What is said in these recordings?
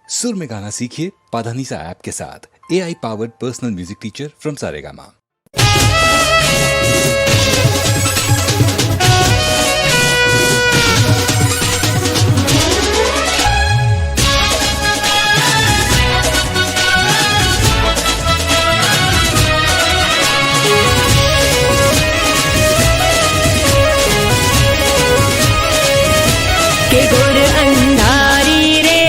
सुर में गाना सीखिए पाधानीसा ऐप के साथ। AI powered personal music teacher from Saregama. के गोर अंधारी रे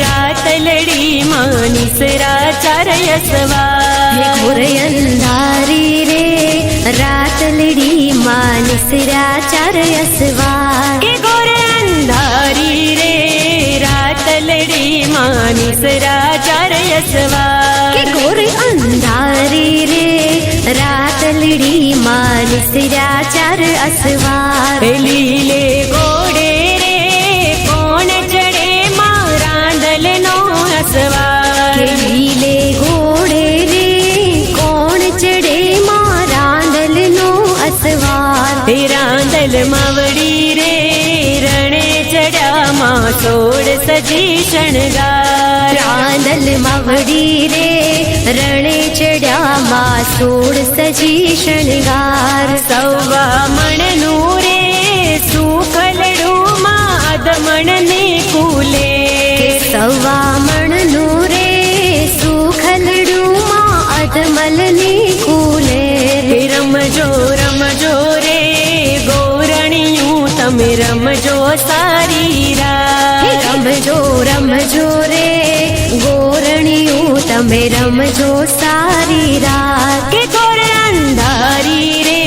रात लड़ी मानिसरा चारयसवा। हे घोर अंधारी रे रात लड़ी मानिसरा चारयसवा। के गोर अंधारी रे रात लड़ी मानिसरा चारयसवा। के घोर अंधारी रे रात लड़ी मानिसरा चारयसवा। लीले गोड़े रे कौन चढ़े मारांदल नो हसवा। के लीले घोड़े रे कौन चढ़े मारांदल नो असवार। रांदल मावड़ी रे रणे चढ़ा मां सोड़ सजी शणगार। रांदल मावड़ी रे रणे चढ़ा मां सोड़ सजी शणगार। सवा मण नूरे सूखलड़ू माद मण ने कूले। सवा मण नूरे सूखलड़ू माद मल ने कूले। रमजो रे गोरणियूं तमे रमजो सारी रात। रमजो रे गोरणियूं तमे रमजो सारी रात। के गोर अंधारी रे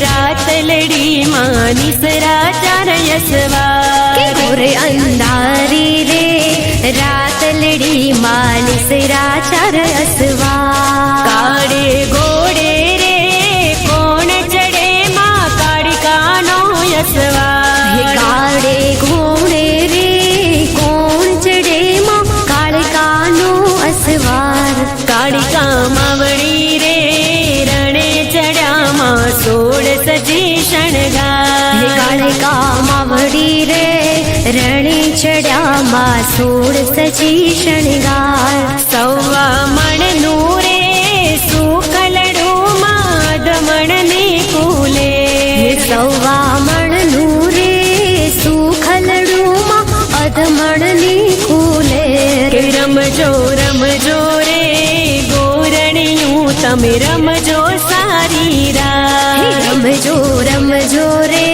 रात लड़ी मानिसरा चारयसवा। के गोर अंधारी रे रात लड़ी मानिसरा चारयसवा। काड़े गोड़े रे कौन चढ़े मां काड़ी कानो यसवा। काड़े घोड़े रे कौन चढ़े मां काड़े कानो असवार। काड़ी का मावड़ी रे रणे चढ़ा मां सोड़ सजी शणगार। काड़े का मावड़ी रे रणे चढ़ा मां सोड़ सजी शणगार। सवा मण नूरे सूखलड़ू माद मण ने कूले। सवा मण नूरे सूखलड़ू माद मण ने कूले। रमजो रे गोरणियूं तमे रमजो सारी रात। रमजो रे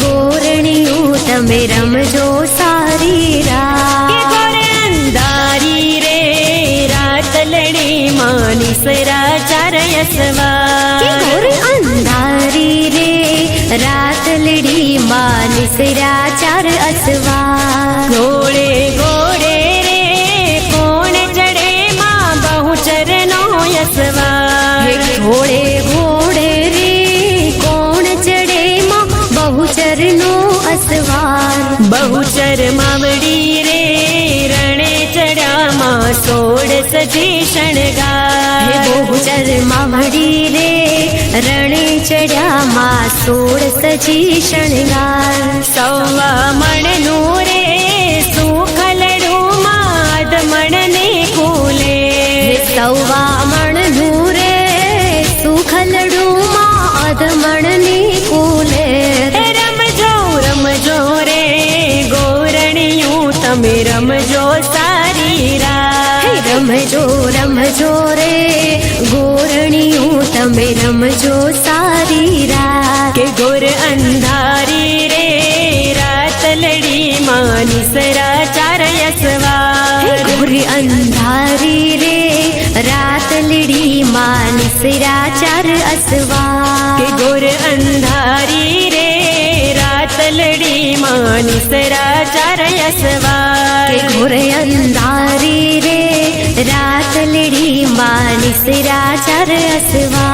गोरणियूं तमे रमजो सारी रात। के गोर अंधारी रे रात लड़ी मानिसरा चारयसवा। के घोर अंधारी रे रात लड़ी मानिसरा चारयसवा। घोड़े गोड़े रे कौन चढ़े मां बहु चरनो यसवा। घोड़े रे कौन चढ़े मां बहुचरनो असवार। बहुचर मावड़ी रे रणे चढ़ा मां सोड़ सजी शणगार। बहुचर मावड़ी रे रणे चढ़ा मां सोड़ सजी शणगार। सवा मण नूरे सूखलड़ू माद मण ने कूले। सवा मण नूरे सूखलड़ू माद मण ने कूले। रमजो रे गोरणियूं तमे रमजो सारी रात। रमजो रे गोरणियूं तमे रमजो सारी रात। के गोर अंधारी रे रात लड़ी मानिसरा चारयसवा। घोर अंधारी रे रात लड़ी मानिसरा चारयसवा। के गोर अंधारी रे रात लड़ी मानिसरा चारयसवा। के घोर अंधारी रे रात लड़ी मानिसरा चारयसवा।